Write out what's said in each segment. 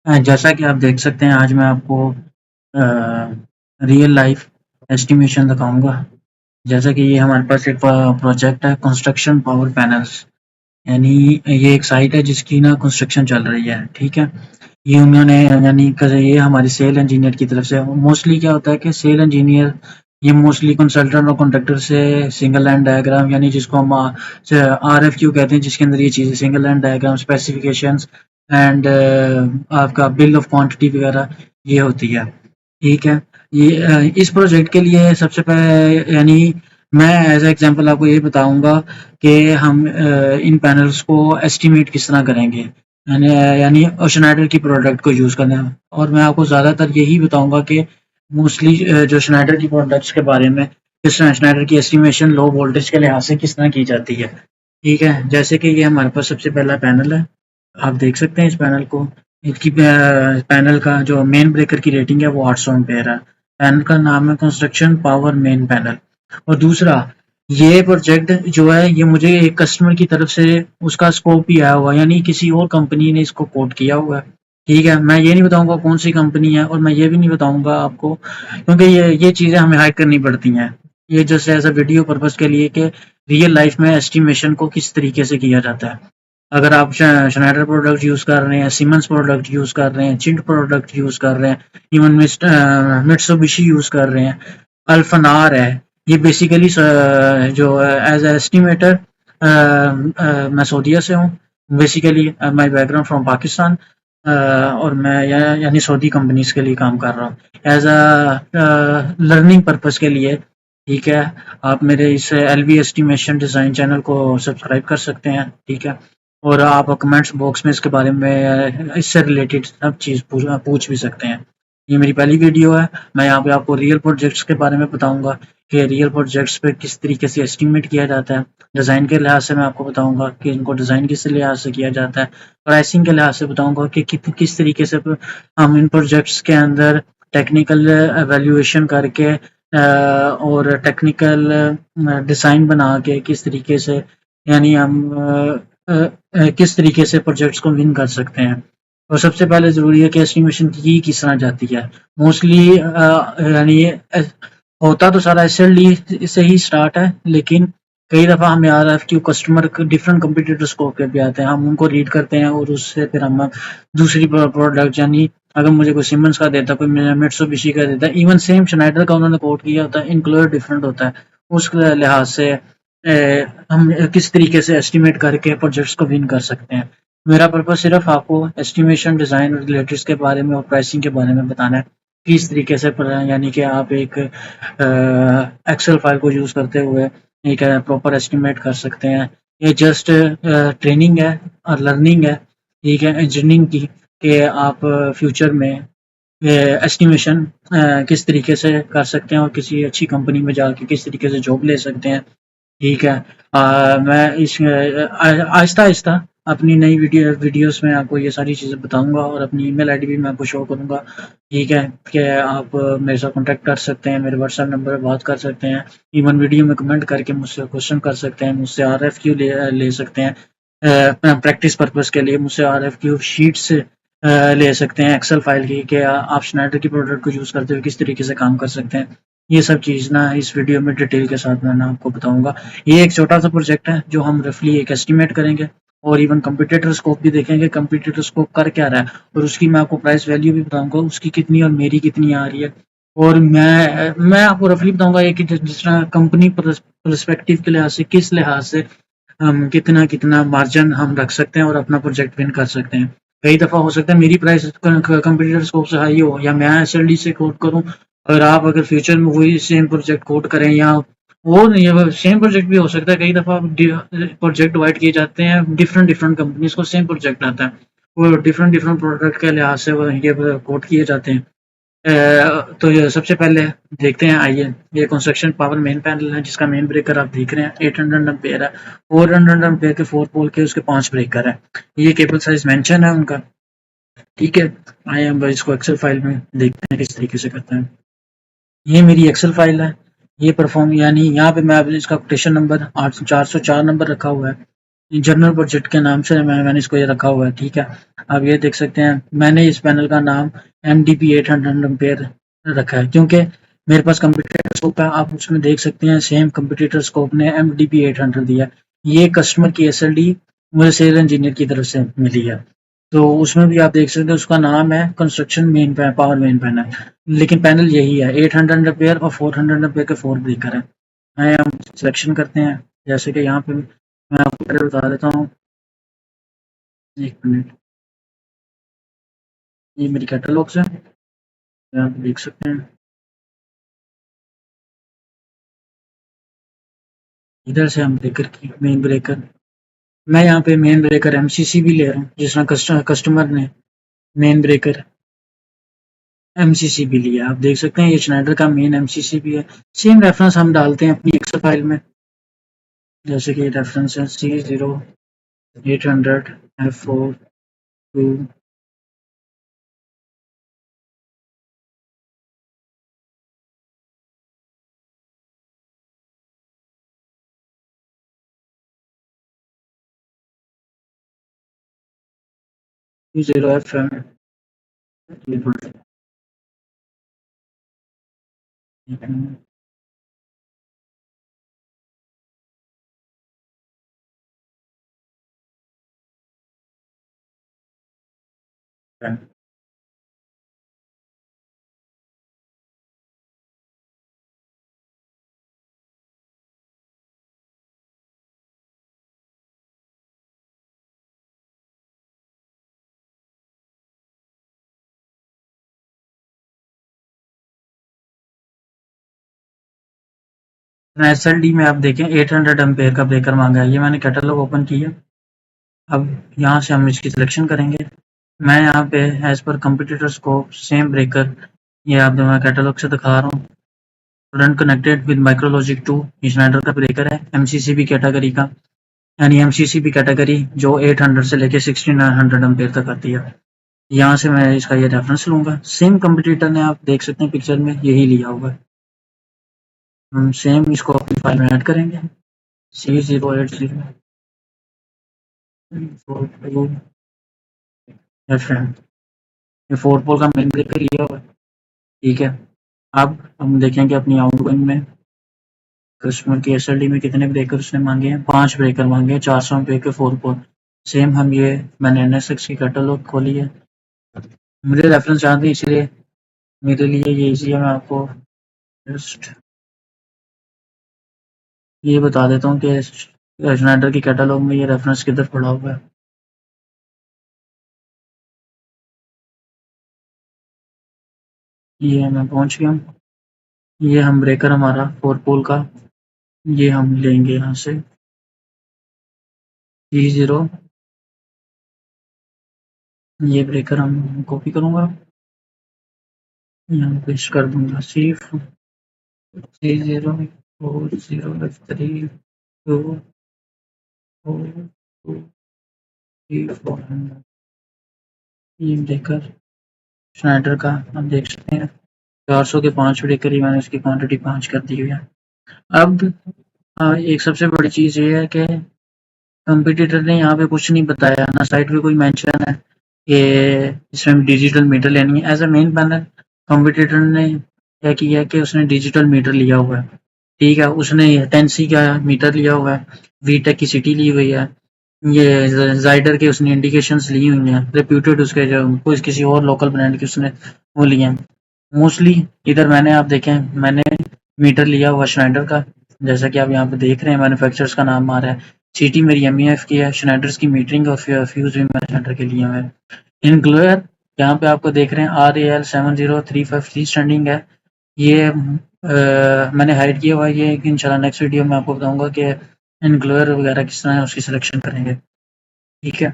जैसा कि आप देख सकते हैं आज मैं आपको रियल लाइफ एस्टिमेशन दिखाऊंगा। जैसा कि ये हमारे पास एक प्रोजेक्ट है कंस्ट्रक्शन पावर पैनल्स, यानी ये एक साइट है जिसकी ना कंस्ट्रक्शन चल रही है। ठीक है, ये उन्होंने यानी ये हमारी सेल इंजीनियर की तरफ से मोस्टली क्या होता है कि सेल इंजीनियर ये मोस्टली कंसल्टेंट और कॉन्ट्रैक्टर से सिंगल लाइन डायग्राम यानी जिसको हम RFQ कहते हैं, जिसके अंदर ये चीज़ें single line diagram specifications and आपका बिल ऑफ क्वांटिटी वगैरह ये होती है। ठीक है, ये इस प्रोजेक्ट के लिए सबसे पहले यानी मैं एज एग्जांपल आपको ये बताऊंगा कि हम इन पैनल्स को एस्टिमेट किस तरह करेंगे, यानी शनाइडर की प्रोडक्ट को यूज़ करना है। और मैं आपको ज़्यादातर यही बताऊंगा कि मोस्टली जो शनाइडर की प्रोडक्ट्स के बारे में किस तरह शनाइडर की एस्टिमेशन लो वोल्टेज के लिहाज से किस तरह की जाती है। ठीक है, जैसे कि ये हमारे पास सबसे पहला पैनल है, आप देख सकते हैं इस पैनल को। इसकी पैनल का जो मेन ब्रेकर की रेटिंग है वो 800 एम्पेयर है। पैनल का नाम है कंस्ट्रक्शन पावर मेन पैनल। और दूसरा, ये प्रोजेक्ट जो है ये मुझे एक कस्टमर की तरफ से उसका स्कोप भी आया हुआ है, यानी किसी और कंपनी ने इसको कोट किया हुआ है। ठीक है, मैं ये नहीं बताऊंगा कौन सी कंपनी है, और मैं ये भी नहीं बताऊंगा आपको, क्योंकि ये चीज़ें हमें हाइड करनी पड़ती हैं। ये just as a video purpose के लिए कि रियल लाइफ में एस्टिमेशन को किस तरीके से किया जाता है। अगर आप शनाइडर प्रोडक्ट यूज़ कर रहे हैं, सीमेंस प्रोडक्ट यूज़ कर रहे हैं, चिंट प्रोडक्ट यूज़ कर रहे हैं, इवन मित्सुबिशी यूज़ कर रहे हैं, अल्फनार है, ये बेसिकली जो एज एस्टिमेटर मैं सऊदीया से हूँ। Basically my background from Pakistan, और मैं यानी सऊदी कंपनीज के लिए काम कर रहा हूँ एज अ लर्निंग पर्पस के लिए। ठीक है, आप मेरे इस LV एस्टिमेशन डिज़ाइन चैनल को सब्सक्राइब कर सकते हैं। ठीक है, और आप कमेंट्स बॉक्स में इसके बारे में इससे रिलेटेड सब चीज़ पूछ भी सकते हैं। ये मेरी पहली वीडियो है, मैं यहाँ पे आपको रियल प्रोजेक्ट्स के बारे में बताऊंगा कि रियल प्रोजेक्ट्स पे किस तरीके से एस्टिमेट किया जाता है। डिज़ाइन के लिहाज से मैं आपको बताऊंगा कि इनको डिज़ाइन किस लिहाज से किया जाता है। प्राइसिंग के लिहाज से बताऊंगा कि किस तरीके से हम इन प्रोजेक्ट्स के अंदर टेक्निकल एवेल्यूएशन करके और टेक्निकल डिज़ाइन बना के किस तरीके से यानी हम किस तरीके से प्रोजेक्ट्स को विन कर सकते हैं। और सबसे पहले ज़रूरी है कि एस्टिमेशन की किस तरह जाती है। मोस्टली यानी होता तो सारा SLD से ही स्टार्ट है, लेकिन कई दफ़ा हमें RFQ customer different competitor scope के भी आते हैं, हम उनको रीड करते हैं और उससे फिर हम दूसरी प्रोडक्ट यानी अगर मुझे कोई सिमंस का देता है, कोई मित्सुबिशी का देता है, इवन सेम शनाइडर का उन्होंने कोट किया होता है, इनक्लूड डिफरेंट होता है। उस लिहाज से हम किस तरीके से एस्टिमेट करके प्रोजेक्ट्स को विन कर सकते हैं। मेरा पर्पज सिर्फ आपको एस्टिमेशन डिज़ाइन रिलेटेड के बारे में और प्राइसिंग के बारे में बताना है, किस तरीके से यानी कि आप एक एक्सेल फाइल को यूज़ करते हुए एक प्रॉपर एस्टिमेट कर सकते हैं। ये जस्ट ट्रेनिंग है और लर्निंग है, ठीक है, इंजीनियरिंग की, कि आप फ्यूचर में एस्टिमेशन किस तरीके से कर सकते हैं और किसी अच्छी कंपनी में जाके किस तरीके से जॉब ले सकते हैं। ठीक है, मैं इस आहिस्ता आहिस्ता अपनी नई वीडियोस में आपको ये सारी चीज़ें बताऊंगा, और अपनी ईमेल आईडी भी मैं आपको शो करूंगा। ठीक है, कि आप मेरे साथ कांटेक्ट कर सकते हैं, मेरे व्हाट्सएप नंबर पर बात कर सकते हैं, इवन वीडियो में कमेंट करके मुझसे क्वेश्चन कर सकते हैं, मुझसे RFQ ले सकते हैं प्रैक्टिस पर्पस के लिए, मुझसे RFQ शीट्स ले सकते हैं एक्सेल फाइल की, कि आप स्नाइडर की प्रोडक्ट को यूज़ करते हुए किस तरीके से काम कर सकते हैं। ये सब चीज़ ना इस वीडियो में डिटेल के साथ मैं आपको बताऊंगा। ये एक छोटा सा प्रोजेक्ट है जो हम रफली एक एस्टिमेट करेंगे, और इवन कंपटीटर स्कोप भी देखेंगे, कंपटीटर स्कोप कर क्या रहा है, और उसकी मैं आपको प्राइस वैल्यू भी बताऊंगा, उसकी कितनी और मेरी कितनी आ रही है। और मैं आपको रफली बताऊंगा ये कि जिस तरह कंपनी पर्सपेक्टिव के लिहाज से किस लिहाज से हम कितना कितना मार्जिन हम रख सकते हैं और अपना प्रोजेक्ट विन कर सकते हैं। कई दफ़ा हो सकता है मेरी प्राइस कंपटीटर स्कोप से हाई हो, या मैं SLD से कोट करूं, और आप अगर फ्यूचर में वही सेम प्रोजेक्ट कोट करें, या वो नहीं है सेम प्रोजेक्ट भी हो सकता है। कई दफ़ा प्रोजेक्ट डिवाइड किए जाते हैं, डिफरेंट डिफरेंट कंपनीज को सेम प्रोजेक्ट आता है, वो डिफरेंट डिफरेंट प्रोडक्ट के लिहाज से ये कोट किए जाते हैं। तो ये सबसे पहले देखते हैं, आइए। ये कंस्ट्रक्शन पावर मेन पैनल है जिसका मेन ब्रेकर आप देख रहे हैं 800 एम्पेयर है। 400 एम्पेयर के 4 पोल के उसके 5 ब्रेकर है। ये केबल साइज मेंशन है उनका। ठीक है, आइए हम इसको एक्सेल फाइल में देखते हैं किस तरीके से करते हैं। ये मेरी एक्सेल फाइल है। ये परफॉर्म यानी यहाँ पे मैं इसका कोटेशन नंबर 404 नंबर रखा हुआ है। जनरल प्रोजेक्ट के नाम से मैंने इसको ये रखा हुआ है, ठीक है। आप ये देख सकते हैं मैंने इस पैनल का नाम MDP 800 एम्पेयर रखा है क्योंकि मेरे पास कंपटीटर स्कोप है। आप उसमें देख सकते हैं सेम कंपटीटर स्कोप ने MDP 800 दिया। ये कस्टमर की SLD मुझे सेल इंजीनियर की तरफ से मिली है। तो उसमें भी आप देख सकते हैं उसका नाम है construction main power main panel, लेकिन पैनल यही है 800 एम्पेयर और 400 एम्पेयर के 4 ब्रेकर है। आइए हम सिलेक्शन करते हैं, जैसे कि यहाँ पे मैं आपको पहले बता देता हूँ। एक मिनट, ये मेरी कैटलॉग्स है, ये आप देख सकते हैं। इधर से हम ब्रेकर की मेन ब्रेकर, मैं यहाँ पे मेन ब्रेकर MCC भी ले रहा हूँ जिसमें कस्टमर ने मेन ब्रेकर MCC भी लिया। आप देख सकते हैं ये स्नाइडर का मेन MCC भी है। सेम रेफरेंस हम डालते हैं अपनी एक्सेल फाइल में, जैसे कि रेफरेंस है C0800F42 0FM। SLD में आप देखें 800 एम्पेयर का ब्रेकर मांगा है। ये मैंने कैटलॉग ओपन किया। अब यहाँ से हम इसकी सिलेक्शन करेंगे। मैं यहाँ पे एज पर कंपटीटर्स को सेम ब्रेकर, ये आप मैं कैटलॉग से दिखा रहा हूँ। रन कनेक्टेड विद माइक्रोलॉजिक 2 ये स्नाइडर का ब्रेकर है MCCB कैटेगरी का, यानी MCCB कैटेगरी जो 800 से लेके 6900 एम्पेयर तक आती है। यहाँ से मैं इसका ये रेफरेंस लूँगा। सेम कंपटीटर ने आप देख सकते हैं पिक्चर में यही लिया हुआ है। हम सेम इसको अपनी फाइल में ऐड करेंगे C080 FM, ये 4 पोल का मेन ब्रेकर लिया हुआ है, ठीक है। अब हम देखेंगे अपनी आउटगोइंग में कस्टमर की SLD में कितने ब्रेकर उसने मांगे हैं। 5 ब्रेकर मांगे हैं 400 एम्पेयर के 4 पोल। सेम हम ये मैंने NSX की कैटलॉग खोली है, मुझे रेफरेंस याद है इसलिए मेरे लिए ये इजी है। मैं आपको जस्ट ये बता देता हूँ कि स्नाइडर की कैटलॉग में ये रेफरेंस किधर पड़ा हुआ है। ये मैं पहुँच गया हूँ। ये हम ब्रेकर हमारा 4 पोल का ये हम लेंगे यहाँ से C0, ये ब्रेकर हम कॉपी करूँगा, यहाँ पेस्ट कर दूँगा C040F32424 ये ब्रेकर स्नाइडर का आप देख सकते हैं 400 के 5 ब्रेकर ही मैंने उसकी क्वांटिटी 5 कर दी हुई है। अब एक सबसे बड़ी चीज़ ये है कि कंपटीटर ने यहाँ पे कुछ नहीं बताया, ना साइट पे कोई मेंशन है कि इसमें डिजिटल मीटर लेनी है। As a main panel competitor ने क्या किया है कि उसने डिजिटल मीटर लिया हुआ है, ठीक है। उसने 10C का मीटर लिया हुआ है, वीटेक की सिटी ली हुई है, ये जाइडर के उसने इंडिकेशंस ली हुई हैं, रेप्यूटेड उसके जो कोई किसी और लोकल ब्रांड की उसने वो लिए हैं मोस्टली। इधर मैंने आप देखें मैंने मीटर लिया हुआ स्नाइडर का, जैसा कि आप यहाँ पे देख रहे हैं मैन्युफैक्चरर्स का नाम आ रहा है। सिटी मेरी MEF की है, स्नाइडर्स की मीटरिंग और फ्यूज भी मैंने स्नाइडर के लिए हुए हैं। इन ग्लोयर यहाँ पे आपको देख रहे हैं RAL70353 स्टैंडिंग है। ये मैंने हाइड किया हुआ है, ये इंशाल्लाह नेक्स्ट वीडियो में आपको बताऊंगा कि इन ग्लोयर वगैरह किस तरह उसकी सिलेक्शन करेंगे, ठीक है।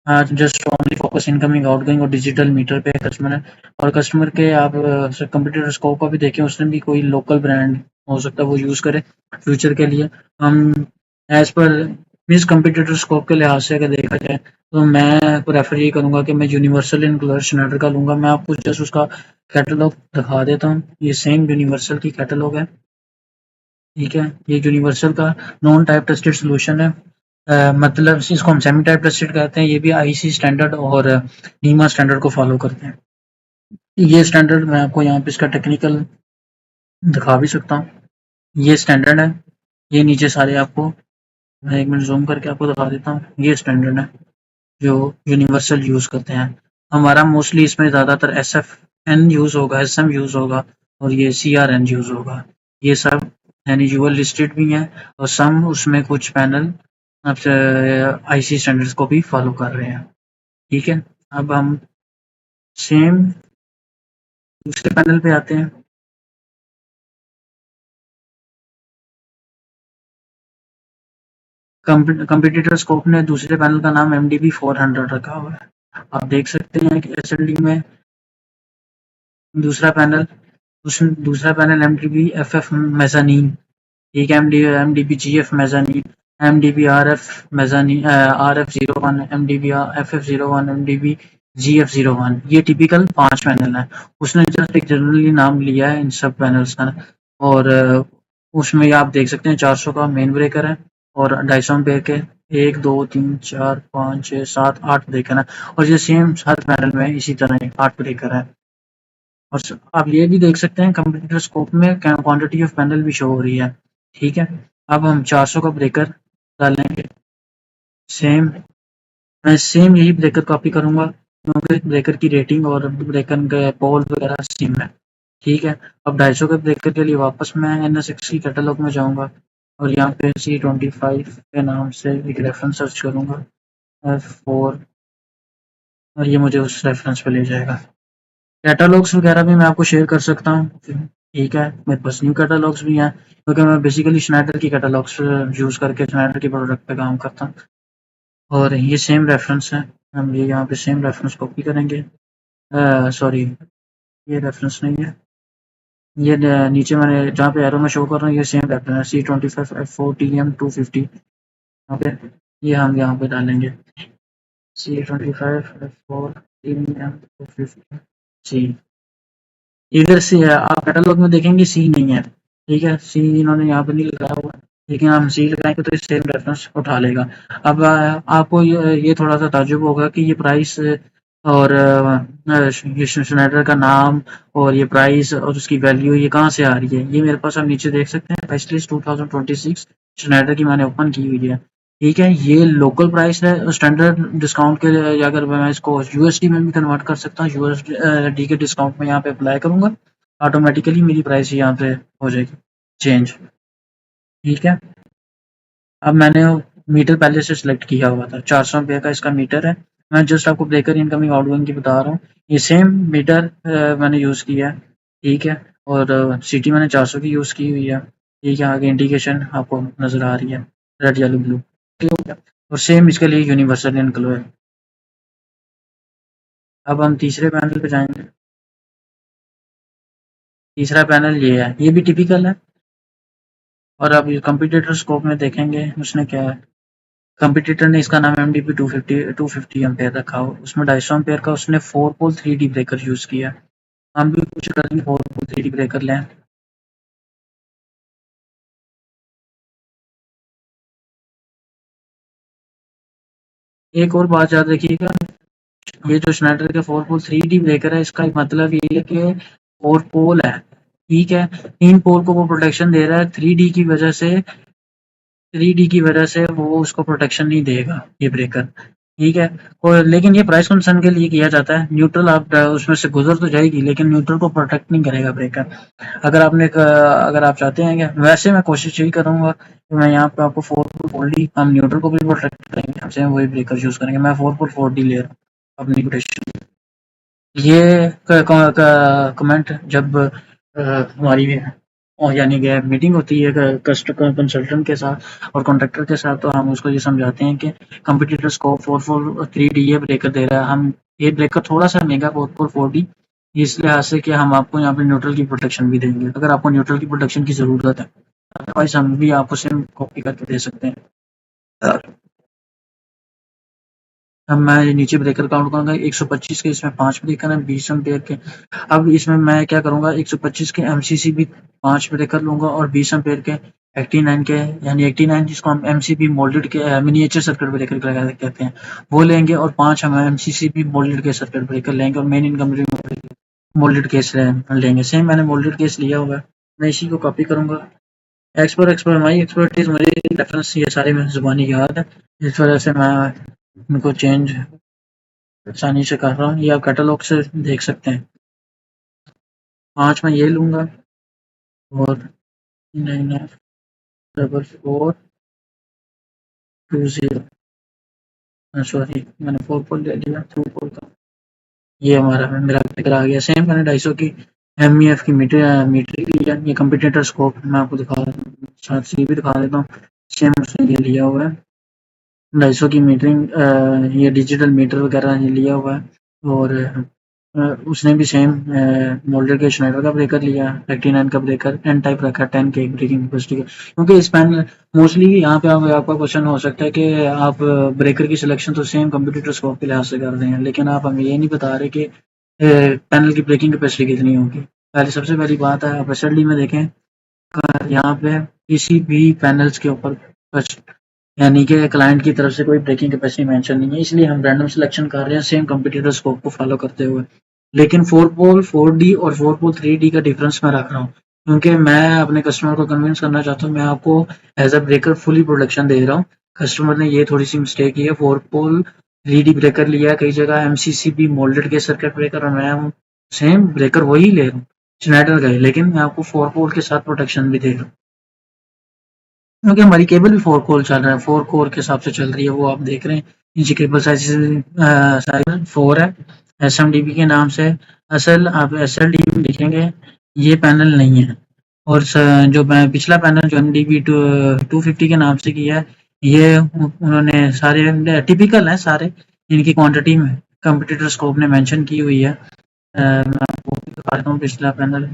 हाँ, just only focus incoming outgoing और डिजिटल मीटर पे कस्टमर है। और कस्टमर के आप कंप्यूटर स्कोप का भी देखें, उसने भी कोई लोकल ब्रांड हो सकता है वो यूज़ करे फ्यूचर के लिए। हम as per means computer scope के लिहाज से अगर देखा जाए तो मैं प्रेफर ये करूँगा कि मैं यूनिवर्सल इनक्लूडर स्नैडर का लूँगा। मैं आपको जस्ट उसका कैटलॉग दिखा देता हूँ। ये सेम यूनिवर्सल की कैटलॉग है, ठीक है। ये यूनिवर्सल का नॉन टाइप टेस्टेड सोल्यूशन है। मतलब इसको हम सेमी टाइप टेस्टेड कहते हैं। ये भी आईसी स्टैंडर्ड और नीमा स्टैंडर्ड को फॉलो करते हैं। ये स्टैंडर्ड मैं आपको यहाँ पे इसका टेक्निकल दिखा भी सकता हूँ। ये स्टैंडर्ड है। ये नीचे सारे आपको मैं 1 मिनट ज़ूम करके आपको दिखा देता हूँ। ये स्टैंडर्ड है जो यूनिवर्सल यूज़ करते हैं। हमारा मोस्टली इसमें ज़्यादातर एसएफएन यूज़ होगा, एसएम यूज़ होगा और ये सीआरएन यूज़ होगा। ये सब यानी यूएल लिस्टेड भी हैं और सम उसमें कुछ पैनल आपसे आईसी स्टैंडर्ड्स को भी फॉलो कर रहे हैं। ठीक है, अब हम सेम दूसरे पैनल पे आते हैं। कंपटीटर स्कोप ने दूसरे पैनल का नाम एमडीबी 400 रखा हुआ है। आप देख सकते हैं कि एसएलडी में दूसरा पैनल दूसरा पैनल एमडीबी एफएफ मेज़ानीन, ठीक है, MDB GF mezzanine, MDB RF mezzanine, RF 01, MDB FF 01, MDB GF 01। ये टिपिकल 5 पैनल हैं। उसने जस्ट एक जनरली नाम लिया है इन सब पैनल्स का और उसमें आप देख सकते हैं 400 का मेन ब्रेकर है और 250 एम्पेयर के 1 2 3 4 5 6 7 8 ब्रेकर है और ये सेम हर पैनल में इसी तरह 8 ब्रेकर है। और आप ये भी देख सकते हैं कंप्यूटर स्कोप में क्वांटिटी ऑफ पैनल भी शो हो रही है। ठीक है, अब हम 400 का ब्रेकर डालेंगे। सेम मैं सेम यही ब्रेकर कॉपी करूंगा क्योंकि ब्रेकर की रेटिंग और ब्रेकर के पोल वगैरह सेम है। ठीक है, अब 250 के ब्रेकर के लिए वापस मैं NS6 की कैटलॉग में जाऊंगा और यहाँ पे C25 के नाम से एक रेफरेंस सर्च करूंगा F4 और ये मुझे उस रेफरेंस पे ले जाएगा। कैटलॉग्स वगैरह भी मैं आपको शेयर कर सकता हूँ। ठीक है, मेरे पास न्यू कैटलॉग्स भी हैं क्योंकि मैं बेसिकली स्नाइडर की कैटलॉग्स यूज़ करके स्नाइडर के प्रोडक्ट पे काम करता हूँ और ये सेम रेफरेंस है। हम ये यहाँ पे सेम रेफरेंस कॉपी करेंगे। सॉरी, ये रेफरेंस नहीं है, ये नीचे मैंने जहाँ पे एरो में शो कर रहा हूँ ये सेम रेफरेंस है C25F4TM250। यहाँ पे ये हम यहाँ पे डालेंगे C25F4TM250 C। इधर सी है, आप कैटलॉग में देखेंगे सी नहीं है। ठीक है, सी इन्होंने यहाँ पे नहीं लगाया हुआ, लेकिन हम सी लगाएंगे तो सेम रेफरेंस उठा लेगा। अब आपको ये थोड़ा सा ताज्जुब होगा कि ये प्राइस और ये स्नाइडर का नाम और ये प्राइस और उसकी वैल्यू ये कहाँ से आ रही है। ये मेरे पास आप नीचे देख सकते हैं, प्राइस लिस्ट 2026 स्नाइडर की मैंने ओपन की हुई है। ठीक है, ये लोकल प्राइस है स्टैंडर्ड डिस्काउंट के लिए। अगर मैं इसको यूएसडी में भी कन्वर्ट कर सकता हूँ, यूएसडी के डिस्काउंट में यहाँ पे अप्लाई करूंगा, ऑटोमेटिकली मेरी प्राइस यहाँ पे हो जाएगी चेंज। ठीक है, अब मैंने मीटर पहले से सिलेक्ट किया हुआ था, 400 रुपये का इसका मीटर है। मैं जस्ट आपको ब्रेकर इनकमिंग आउटगोइंग की बता रहा हूँ। ये सेम मीटर मैंने यूज़ किया है। ठीक है, और सिटी मैंने 400 की यूज़ की हुई है। ठीक है, आगे इंडिकेशन आपको नज़र आ रही है, रेड येलो ब्लू। ठीक हो गया, और सेम इसके लिए यूनिवर्सल इनक्लो है। अब हम तीसरे पैनल पे जाएंगे। तीसरा पैनल ये है, ये भी टिपिकल है और अब कंपटीटर स्कोप में देखेंगे उसने क्या है। कंपटीटर ने इसका नाम MDP 250 एम्पेयर रखा हो, उसमें 250 एम्पेयर का उसने 4 पोल 3D ब्रेकर यूज़ किया। हम भी कुछ करेंगे, 4 पोल 3D ब्रेकर लें। एक और बात याद रखिएगा, ये जो स्नाइडर के 4 पोल 3D ब्रेकर है इसका मतलब ये है कि 4 पोल है। ठीक है, 3 पोल को वो प्रोटेक्शन दे रहा है, 3D की वजह से वो उसको प्रोटेक्शन नहीं देगा ये ब्रेकर। ठीक है, और लेकिन ये प्राइस कंसर्न के लिए किया जाता है। न्यूट्रल आप उसमें से गुजर तो जाएगी लेकिन न्यूट्रल को प्रोटेक्ट नहीं करेगा ब्रेकर। अगर आप चाहते हैं कि वैसे मैं कोशिश यही करूंगा कि मैं यहाँ पे आपको 4 पोल 4D, हम न्यूट्रल को भी प्रोटेक्ट करेंगे, हमसे वही ब्रेकर यूज करेंगे। मैं 4 पोल 4D ले रहा हूँ अपनी कोटेशन। ये कमेंट जब हमारी और यानी कि मीटिंग होती है कस्टमर कंसल्टेंट के साथ और कॉन्ट्रैक्टर के साथ, तो हम उसको ये समझाते हैं कि कंपटीटर्स को 4 4 3D ये ब्रेकर दे रहा है। हम ये ब्रेकर थोड़ा सा महंगा 4 4 4D इस लिहाज से कि हम आपको यहाँ पे न्यूट्रल की प्रोटेक्शन भी देंगे अगर आपको न्यूट्रल की प्रोटेक्शन की ज़रूरत है। अदरवाइज हम भी आपको सेम कॉपी करके दे सकते हैं। अब मैं नीचे ब्रेकर काउंट करूंगा, 125 के इसमें 5 ब्रेकर हैं, 20 एम्पेयर के। अब इसमें मैं क्या करूंगा, 125 के MCC भी 5 ब्रेकर लूंगा और 20 एम्पेयर के 89 के, यानी 89 जिसको हम एमसीबी मोल्डेड के मिनिएचर सर्किट ब्रेकर कहते हैं, वो लेंगे, और 5 हम एमसीसीबी मोल्डेड के सर्किट ब्रेकर लेंगे, और मेन इनकम मोल्डेड केस लेंगे। सेम मैंने मोल्डेड केस लिया हुआ है, मैं इसी को कॉपी करूंगा। माई एक्सपर्टीज, मुझे रेफरेंस ये सारे में जुबानी याद है, इस वजह से मैं इनको चेंज आसानी से कर रहा हूँ। ये आप कैटलॉग से देख सकते हैं। 5 मैं ये लूंगा, और 9F4420, सॉरी मैंने 4 पोल ले लिया, 2 पोल का। ये हमारा मेरा ब्रेकर आ गया। सेम मैंने 250 की एमईएफ की मीटर लिया। ये कंपटीटर स्कोप मैं आपको दिखा साथ से भी दिखा देता हूँ। सेम उसने ये लिया हुआ है 250 की मीटरिंग, ये डिजिटल मीटर वगैरह ये लिया हुआ है। और उसने भी सेम मोल्डर के श्नाइडर का ब्रेकर लिया, 89 का ब्रेकर, एन टाइप रखा, 10 के ब्रेकिंग कैपेसिटी का। क्योंकि इस पैनल मोस्टली यहाँ पे आपका क्वेश्चन हो सकता है कि आप ब्रेकर की सिलेक्शन तो सेम कंप्यूटर स्कोप के लिहाज से कर रहे हैं, लेकिन आप हमें ये नहीं बता रहे कि पैनल की ब्रेकिंग कैपेसिटी कितनी होगी। पहले सबसे पहली बात है, आप एसएलडी में देखें, यहाँ पे किसी भी पैनल्स के ऊपर यानी कि क्लाइंट की तरफ से कोई ब्रेकिंग कैपेसिटी मेंशन नहीं है, इसलिए हम रैंडम सिलेक्शन कर रहे हैं सेम कंपटीटर स्कोप को फॉलो करते हुए। लेकिन 4 पोल 4D और 4 पोल 3D का डिफरेंस मैं रख रहा हूँ, क्योंकि मैं अपने कस्टमर को कन्विंस करना चाहता हूँ। मैं आपको as a breaker fully production दे रहा हूँ। कस्टमर ने ये थोड़ी सी मिस्टेक की है, 4 पोल 3D ब्रेकर लिया है, कई जगह एमसीसीबी मोल्डेड के सर्किट ब्रेकर, और मैं सेम ब्रेकर वही ले रहा हूँ स्नाइडर का ही, लेकिन मैं आपको 4 पोल के साथ प्रोटेक्शन भी दे रहा हूँ, क्योंकि हमारी केबल भी 4 कोर चल रहा है, 4 कोर के हिसाब से चल रही है, वो आप देख रहे हैं। नीचे केबल साइज 4 है, एसएमडीबी के नाम से। असल आप एसएलडीबी लिखेंगे, ये पैनल नहीं है। और जो पिछला पैनल जो एमडीबी 250 के नाम से किया है, ये उन्होंने सारे टिपिकल हैं सारे, इनकी क्वांटिटी में कंपटीटर स्कोप ने मेंशन की हुई है। मैं आपको दिखा देता हूँ पिछला पैनल,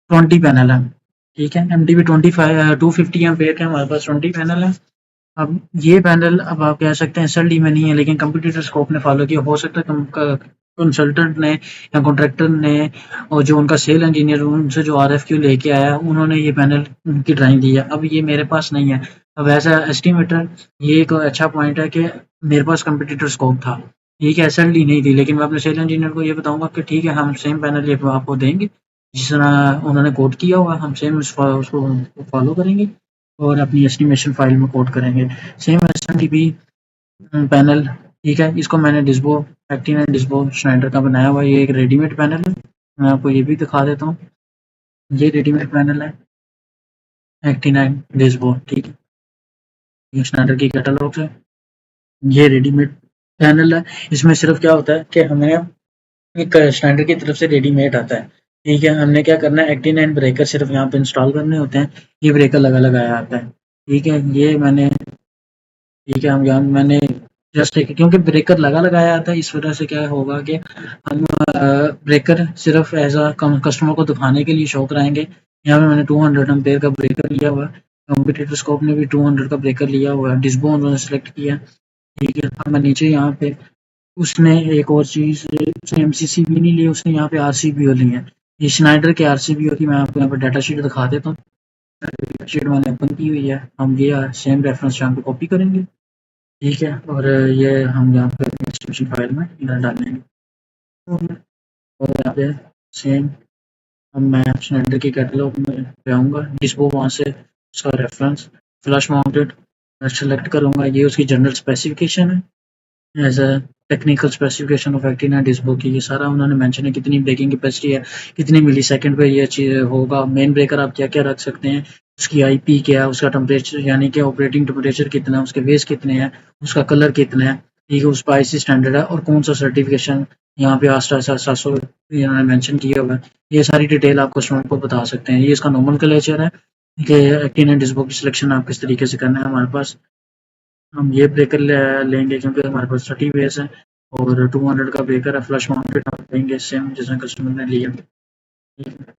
20 पैनल है, ठीक है। एमडीबी 250 एम्पेयर के हमारे पास 20 पैनल है। अब ये पैनल, अब आप कह सकते हैं एसएलडी में नहीं है, लेकिन कंपटीटर स्कोप ने फॉलो किया। हो सकता है कंसल्टेंट ने या कॉन्ट्रैक्टर ने, और जो उनका सेल इंजीनियर उनसे जो आरएफक्यू लेके आया, उन्होंने ये पैनल की ड्राइंग दी है। अब ये मेरे पास नहीं है। अब एज अ एस्टिमेटर, ये एक अच्छा पॉइंट है कि मेरे पास कंपटीटर स्कोप था, ठीक है, एसएलडी नहीं थी, लेकिन मैं अपने सेल इंजीनियर को ये बताऊंगा कि ठीक है, हम सेम पैनल ये आपको देंगे जिस तरह उन्होंने कोड किया हुआ, हम सेम उसको फॉलो करेंगे और अपनी एस्टिमेशन फाइल में कोड करेंगे। सेम एसएमडीपी पैनल, ठीक है, इसको मैंने डिस्बो एक्टिन एंड डिस्बो श्नाइडर का बनाया हुआ है। ये एक रेडीमेड पैनल है, मैं आपको ये भी दिखा देता हूँ। ये रेडीमेड पैनल है एक्टिन एंड डिस्बो, ठीक है, ये श्नाइडर की कैटलॉग है। ये रेडीमेड पैनल है। इसमें सिर्फ क्या होता है कि हमें एक श्नाइडर की तरफ से रेडीमेड आता है, ठीक है। हमने क्या करना है, एक्टिन एंड ब्रेकर सिर्फ यहाँ पे इंस्टॉल करने होते हैं। ये ब्रेकर लगाया आता है, ठीक है। ये मैंने, ठीक है, हम यहाँ मैंने जस्ट एक, क्योंकि ब्रेकर लगाया आता है, इस वजह से क्या होगा कि हम ब्रेकर सिर्फ एज अ कस्टमर को दिखाने के लिए शो कराएंगे। यहाँ पे मैंने 200 एम्पेयर का ब्रेकर लिया हुआ है, कंपटीटर स्कोप ने भी 200 का ब्रेकर लिया हुआ है, डिस्बो उन्होंने सेलेक्ट किया, ठीक है। अब मैं नीचे यहाँ पे, उसने एक और चीज़, उसने एमसीसी भी नहीं ली, उसने यहाँ पे आरसीबीओ ली है। ये श्नाइडर के आरसीबीओ की मैं आपको यहाँ पे डाटा शीट दिखा देता हूँ। डाटा शीट मैंने ओपन की हुई है, हम ये सेम रेफरेंस यहाँ पे कॉपी करेंगे, ठीक है, और ये हम यहाँ पे डिस्क्रिप्शन फाइल में इधर डालेंगे, और यहाँ पे सेम अब मैं सिलेंडर के कैटलॉग में जाऊँगा, डिस्पो वहाँ से उसका रेफरेंस फ्लश माउंटेड सेलेक्ट करूँगा। ये उसकी जनरल स्पेसिफिकेशन है, as a technical specification of एक्टिना डिस्बो की, ये सारा उन्होंने मेंशन है, कितनी ब्रेकिंग कैपेसिटी है, कितनी मिली सेकंड पे ये चीज़ होगा, मेन ब्रेकर आप क्या क्या रख सकते हैं, उसकी आईपी क्या है, उसका टेम्परेचर यानी कि ऑपरेटिंग टेम्परेचर कितना है, उसके वेस कितने हैं, उसका कलर कितना है, ठीक है, उस पर आईसी स्टैंडर्ड है, और कौन सा सर्टिफिकेशन यहाँ पे आस्टा 700 इन्होंने मेंशन किया हुआ है। ये सारी डिटेल आप कस्टमर को बता सकते हैं। ये इसका नॉर्मल कलेचर है कि एक्टिन एंड डिस्बो की सिलेक्शन आप किस तरीके से करना है। हमारे पास हम ये ब्रेकर लेंगे क्योंकि हमारे पास 30 बेस है, और 200 का ब्रेकर है, फ्लश माउंटेड हम लेंगे सेम जैसा कस्टमर ने लिया, ठीक है।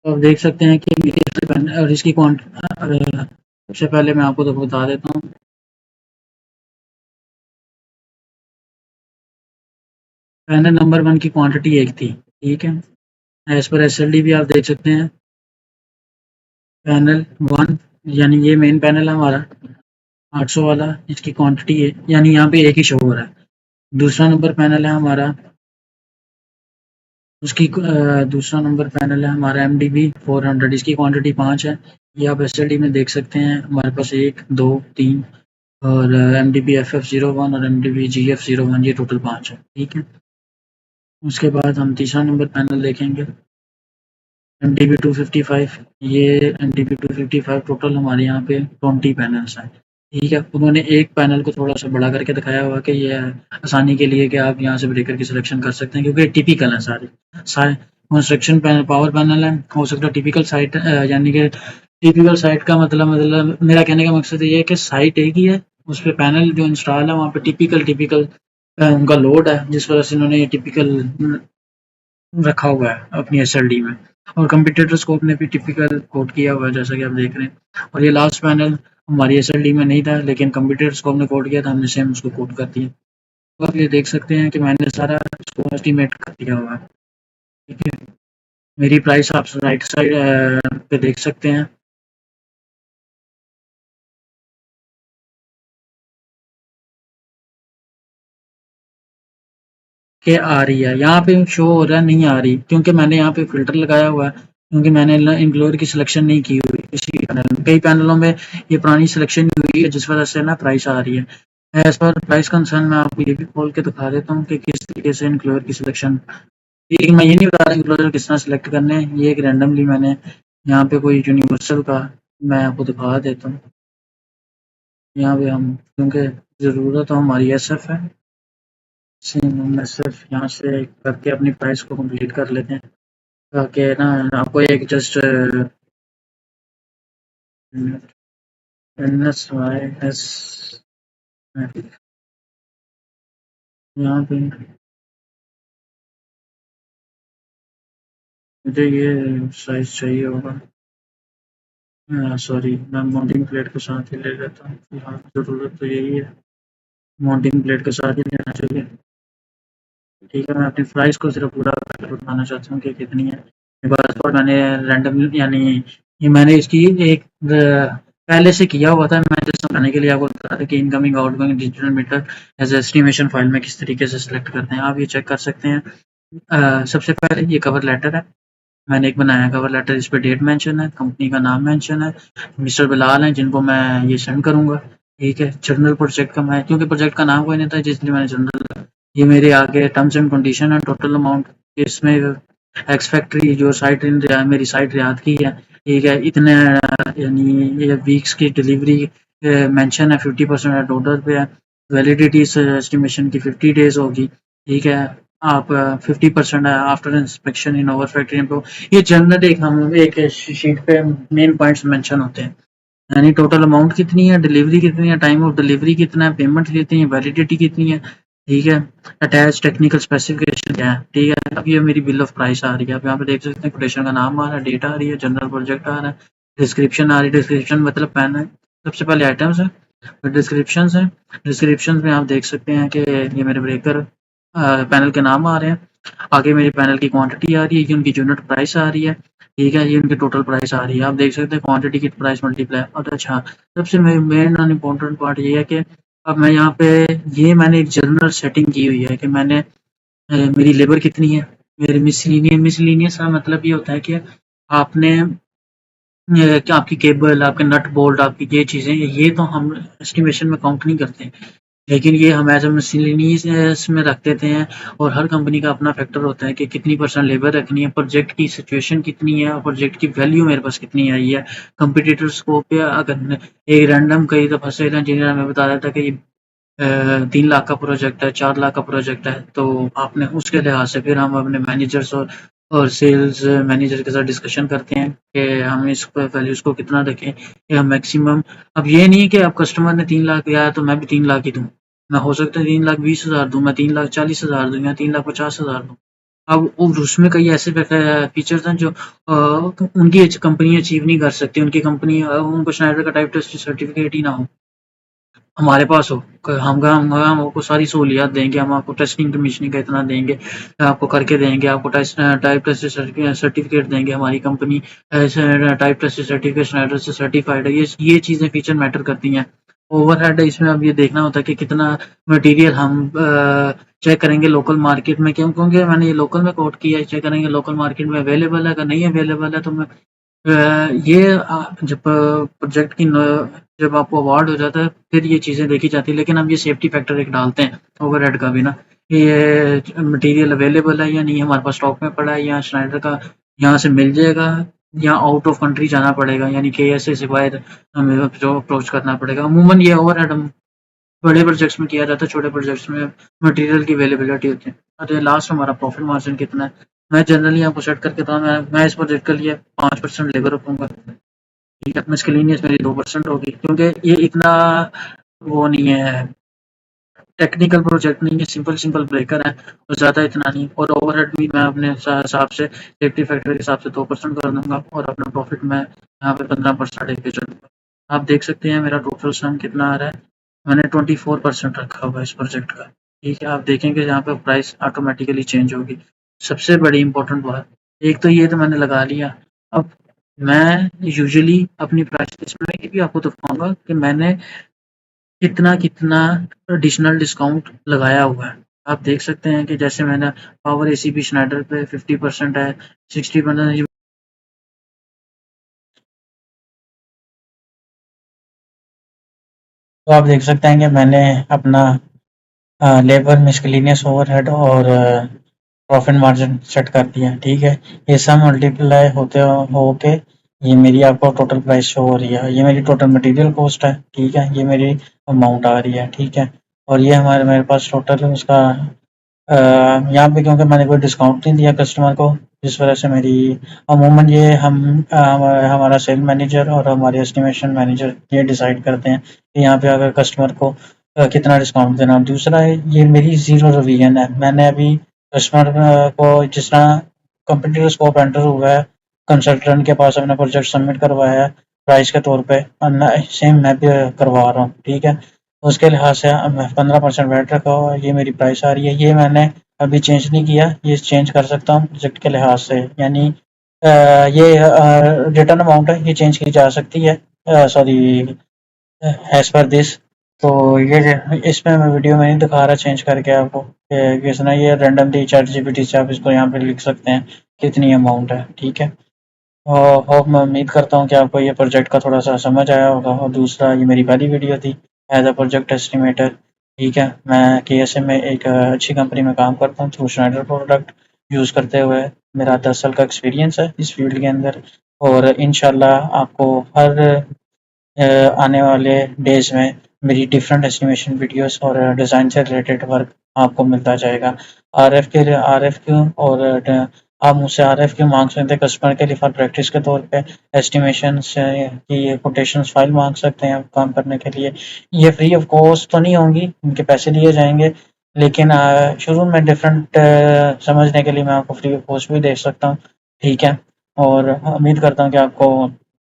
तो आप देख सकते हैं कि और इसकी सबसे पहले मैं आपको तो बता देता हूँ। पैनल नंबर 1 की क्वांटिटी 1 थी, ठीक है। एज पर एसएलडी भी आप देख सकते हैं, पैनल 1 यानी ये मेन पैनल है हमारा 800 वाला, इसकी क्वांटिटी है यानी यहाँ पे एक ही शो हो रहा है। दूसरा नंबर पैनल है हमारा, दूसरा नंबर पैनल है हमारा MDB 400, इसकी क्वांटिटी 5 है। ये आप एसएलडी में देख सकते हैं, हमारे पास 1 2 3 और MDB FF01 और MDB GF01, ये टोटल 5 है, ठीक है। उसके बाद हम तीसरा नंबर पैनल देखेंगे, MDB 255। ये MDB 255 टोटल हमारे यहाँ पे 20 पैनल्स हैं, ठीक है। उन्होंने एक पैनल को थोड़ा सा बड़ा करके दिखाया हुआ कि ये आसानी के लिए कि आप यहाँ से ब्रेकर की सिलेक्शन कर सकते हैं, क्योंकि टिपिकल है सारे कंस्ट्रक्शन पैनल, पावर पैनल है, हो सकता है टिपिकल साइट, यानी कि टिपिकल साइट का मतलब मेरा कहने का मकसद ये है कि साइट एक ही है, उस पर पैनल जो इंस्टॉल है वहाँ पे टिपिकल उनका लोड है, जिस वजह से इन्होंने ये टिपिकल रखा हुआ है अपनी एसएलडी में। और कंप्यूटर स्कोप ने भी टिपिकल कोड किया हुआ है, जैसा कि आप देख रहे हैं। और ये लास्ट पैनल हमारी एसएलडी में नहीं था, लेकिन कंप्यूटर स्कोप ने कोड किया था, हमने सेम उसको कोड कर दिया। तो आप ये देख सकते हैं कि मैंने सारा इसको एस्टिमेट कर दिया हुआ है, ठीक है। मेरी प्राइस आप राइट साइड पे देख सकते हैं कि आ रही है, यहाँ पे शो हो रहा है नहीं आ रही, क्योंकि मैंने यहाँ पे फ़िल्टर लगाया हुआ है, क्योंकि मैंने इम्प्लॉयर की सिलेक्शन नहीं की हुई इसी पैनल में। कई पैनलों में ये पुरानी सिलेक्शन हुई है, जिस वजह से ना प्राइस आ रही है। एज पर प्राइस कंसर्न मैं आपको ये भी खोल के दिखा देता हूँ कि किस तरीके से इम्प्लॉयर की सिलेक्शन, लेकिन मैं ये नहीं बता रहा इम्प्लॉयर किस तरह सेलेक्ट करने हैं, ये एक रैंडमली मैंने यहाँ पे कोई यूनिवर्सल का मैं आपको दिखा देता हूँ। यहाँ पे हम, क्योंकि ज़रूरत तो हमारी SF है, मैं सिर्फ यहाँ से करके अपनी प्राइस को कंप्लीट कर लेते हैं, ताकि ना आपको एक जस्ट NSYS यहाँ पे मुझे ये साइज चाहिए होगा, सॉरी मैं माउंटिंग प्लेट के साथ ही ले लेता हूँ, फिलहाल ज़रूरत तो यही है, माउंटिंग प्लेट के साथ ही लेना चाहिए, ठीक है। मैं अपनी प्राइस को सिर्फ पूरा करके बताना चाहता हूँ कि कितनी है। बस, और मैंने रैंडम यानी ये मैंने इसकी एक पहले से किया हुआ था, मैं जस्ट समझाने के लिए आपको बता रहा था कि incoming outgoing digital meter as estimation file में किस तरीके से सिलेक्ट करते हैं, आप ये चेक कर सकते हैं। सबसे पहले ये कवर लेटर है, मैंने एक बनाया कवर लेटर, इस पे डेट मेंशन है, कंपनी का नाम मेंशन है, मिस्टर बिलाल हैं जिनको मैं ये सेंड करूँगा, ठीक है। जर्नल प्रोजेक्ट का मैं, क्योंकि प्रोजेक्ट का नाम कोई नहीं था, इसलिए मैंने जर्नल, ये मेरे आगे टर्म्स एंड कंडीशन है, टोटल अमाउंट इसमें एक्स फैक्ट्री जो साइट मेरी साइट रियाद की है, ठीक है। इतने यानी ये वीक्स की डिलीवरी मेंशन है, 50% ऑर्डर पे है, वैलिडिटी इस एस्टिमेशन की 50 डेज होगी, ठीक है। आप 50% है आफ्टर इंस्पेक्शन इन ओवर फैक्ट्री। तो ये जनरल एक हम एक शीट पे मेन पॉइंट्स मेंशन होते हैं, यानी टोटल अमाउंट कितनी है, डिलीवरी कितनी है, टाइम ऑफ डिलीवरी कितना है, पेमेंट कितनी है, वैलिडिटी कितनी है, ठीक है। अटैच टेक्निकल स्पेसिफिकेशन क्या है, ठीक है। अब ये मेरी बिल ऑफ प्राइस आ रही है, आप यहाँ पे देख सकते हैं, कोटेशन का नाम आ रहा है, डेट आ रही है, जनरल प्रोजेक्ट आ रहा है, डिस्क्रिप्शन आ रही है, डिस्क्रिप्शन मतलब पैन है, सबसे पहले आइटम्स है, फिर डिस्क्रिप्शन है, डिस्क्रिप्शन में आप देख सकते हैं कि ये मेरे ब्रेकर पैनल के नाम आ रहे हैं, आगे मेरे पैनल की क्वांटिटी आ रही है, ये उनकी यूनिट प्राइस आ रही है, ठीक है। ये उनकी टोटल प्राइस आ रही है, आप देख सकते हैं क्वांटिटी की प्राइस मल्टीप्लाई। और अच्छा, सबसे मेन और इम्पोर्टेंट पार्ट ये है कि अब मैं यहाँ पे ये मैंने एक जनरल सेटिंग की हुई है कि मैंने मेरी लेबर कितनी है, मेरी मिसलिनियस का मतलब ये होता है कि आपने क्या आपकी केबल, आपके नट बोल्ट, आपकी ये चीज़ें, ये तो हम एस्टिमेशन में काउंट नहीं करते, लेकिन ये हम एज ए मिसलिनियस में रख देते हैं। और हर कंपनी का अपना फैक्टर होता है कि कितनी परसेंट लेबर रखनी है, प्रोजेक्ट की सिचुएशन कितनी है और प्रोजेक्ट की वैल्यू मेरे पास कितनी आई है, कंपटीटर स्कोप पे अगर एक रैंडम कई दफ़ा सिविल इंजीनियर हमें बता रहा था कि 3 लाख का प्रोजेक्ट है, 4 लाख का प्रोजेक्ट है, तो आपने उसके लिहाज से फिर हम अपने मैनेजर्स और सेल्स मैनेजर के साथ डिस्कशन करते हैं कि हम इस वैल्यूज़ को कितना रखें कि हम मैक्सिमम। अब ये नहीं है कि अब कस्टमर ने 3 लाख दिया है तो मैं भी 3 लाख ही दूँ, मैं हो सकता है 3,20,000 दूँ, मैं 3,40,000 दूँ या 3,50,000 दूँ। अब उसमें कई ऐसे फीचर्स हैं जो उनकी कंपनी अचीव नहीं कर सकती, उनकी कंपनी उनको स्नाइडर का टाइप टेस्ट सर्टिफिकेट ही ना हो, हमारे पास हो। हम आपको सारी सहूलियात देंगे, हम आपको टेस्टिंग कमीशनिंग का इतना देंगे, आपको करके देंगे, आपको टाइप टेस्ट सर्टिफिकेट देंगे, हमारी company type test certificate Schneider से सर्टिफाइड है। ये चीज़ें फीचर मैटर करती हैं। ओवरहेड इसमें अब ये देखना होता है कि कितना मटेरियल हम चेक करेंगे लोकल मार्केट में, क्योंकि मैंने ये लोकल में कोट किया है, चेक करेंगे लोकल मार्केट में अवेलेबल है, अगर नहीं अवेलेबल है तो मैं ये जब प्रोजेक्ट की जब आपको अवार्ड हो जाता है फिर ये चीज़ें देखी जाती है, लेकिन हम ये सेफ्टी फैक्टर एक डालते हैं ओवरहेड का भी ना, कि ये मटेरियल अवेलेबल है या नहीं, हमारे पास स्टॉक में पड़ा है या स्नाइडर का यहाँ से मिल जाएगा या आउट ऑफ कंट्री जाना पड़ेगा, यानी KSA से बाहर हमें जो अप्रोच करना पड़ेगा। अमूमन ये ओवरहेड हम बड़े प्रोजेक्ट्स में किया जाता है, छोटे प्रोजेक्ट्स में मटेरियल की अवेलेबिलिटी होती है। और लास्ट हमारा प्रॉफिट मार्जिन कितना है, मैं जनरली आपको सेट करके था, मैं इस प्रोजेक्ट के लिए 5% लेबर रखूंगा, ठीक है। मिसकेलेनियस मेरी 2% होगी, क्योंकि ये इतना वो नहीं है, टेक्निकल प्रोजेक्ट नहीं है, सिंपल सिंपल ब्रेकर है और ज़्यादा इतना नहीं। और ओवरहेड भी मैं अपने हिसाब से सेफ्टी फैक्टर के हिसाब से 2% कर दूंगा और अपना प्रॉफिट मैं यहाँ पे 15% लेके चलूँगा। आप देख सकते हैं मेरा टोटल सम कितना आ रहा है, मैंने 24% रखा हुआ है इस प्रोजेक्ट का, ठीक है। आप देखेंगे यहाँ पे प्राइस ऑटोमेटिकली चेंज होगी। सबसे बड़ी इंपॉर्टेंट बात, एक तो ये तो मैंने लगा लिया। अब मैं यूजुअली अपनी प्राइस लिस्ट में ये भी आपको दिखाऊंगा कि मैंने कितना कितना एडिशनल डिस्काउंट लगाया हुआ है। आप देख सकते हैं कि जैसे मैंने पावर ACP स्नाइडर पे 50% है, 60%। तो आप देख सकते हैं कि मैंने अपना लेबर मिसकेलेनियस ओवरहेड और प्रॉफिट मार्जिन सेट कर दिया, ठीक है। ये सब मल्टीप्लाई होके ये मेरी आपको टोटल प्राइस शो हो रही है, ये मेरी टोटल मटेरियल कॉस्ट है, ठीक है। ये मेरी अमाउंट आ रही है, ठीक है। और ये हमारे मेरे पास टोटल उसका यहाँ पे, क्योंकि मैंने कोई डिस्काउंट नहीं दिया कस्टमर को, जिस वजह से मेरी अमूमन ये हमारा सेल मैनेजर और हमारे एस्टिमेशन मैनेजर ये डिसाइड करते हैं कि यहाँ पे अगर कस्टमर को कितना डिस्काउंट देना। दूसरा है, ये मेरी ज़ीरो रिवीजन है, मैंने अभी कस्टमर को जिस तरह कंपटीटर स्कोप एंटर हुआ है, कंसल्टेंट के पास अपना प्रोजेक्ट सबमिट करवाया है प्राइस के तौर पे, सेम मैं भी करवा रहा हूँ, ठीक है। उसके लिहाज से 15% वैट रखा हुआ है, ये मेरी प्राइस आ रही है। ये मैंने अभी चेंज नहीं किया, ये चेंज कर सकता हूँ प्रोजेक्ट के लिहाज से, यानी ये रिटर्न अमाउंट है, ये चेंज की जा सकती है, सॉरी, एज पर दिस। तो ये इसमें मैं वीडियो में नहीं दिखा रहा चेंज करके आपको, किस ना ये रैंडमली ChatGPT से आप इसको यहाँ पे लिख सकते हैं कितनी अमाउंट है, ठीक है। और होप मैं उम्मीद करता हूँ कि आपको ये प्रोजेक्ट का थोड़ा सा समझ आया होगा। और दूसरा, ये मेरी पहली वीडियो थी एज अ प्रोजेक्ट एस्टिमेटर, ठीक है। मैं KSA में एक अच्छी कंपनी में काम करता हूँ थ्रू स्नाइडर प्रोडक्ट यूज़ करते हुए। मेरा 10 साल का एक्सपीरियंस है इस फील्ड के अंदर, और इंशाल्लाह आपको हर आने वाले डेज़ में मेरी डिफरेंट एस्टिमेशन वीडियोस और डिज़ाइन से रिलेटेड वर्क आपको मिलता जाएगा। RFQ और आप मुझसे RFQ मांग सकते हैं कस्टमर के लिए फॉर प्रैक्टिस के तौर पे, एस्टिमेशंस की कोटेशंस फाइल मांग सकते हैं काम करने के लिए। ये फ्री ऑफ कॉस्ट तो नहीं होंगी, इनके पैसे लिए जाएंगे, लेकिन शुरू में डिफरेंट समझने के लिए मैं आपको फ्री ऑफ कॉस्ट भी दे सकता हूँ, ठीक है। और उम्मीद करता हूँ कि आपको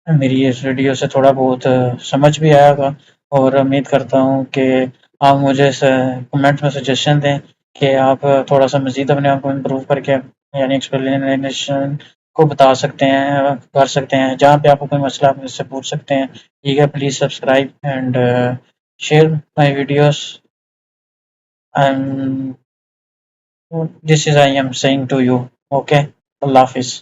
मेरी इस वीडियो से थोड़ा बहुत समझ भी आया होगा, और उम्मीद करता हूँ कि आप मुझे कमेंट में सजेशन दें कि आप थोड़ा सा मज़ीद अपने आप को इम्प्रूव करके, यानी एक्सप्लेनेशन को बता सकते हैं, कर सकते हैं। जहाँ पे आपको कोई मसला आप मुझसे पूछ सकते हैं, ठीक है। Please subscribe and share my videos, and this is I am saying to you, okay. अल्लाह हाफिज़।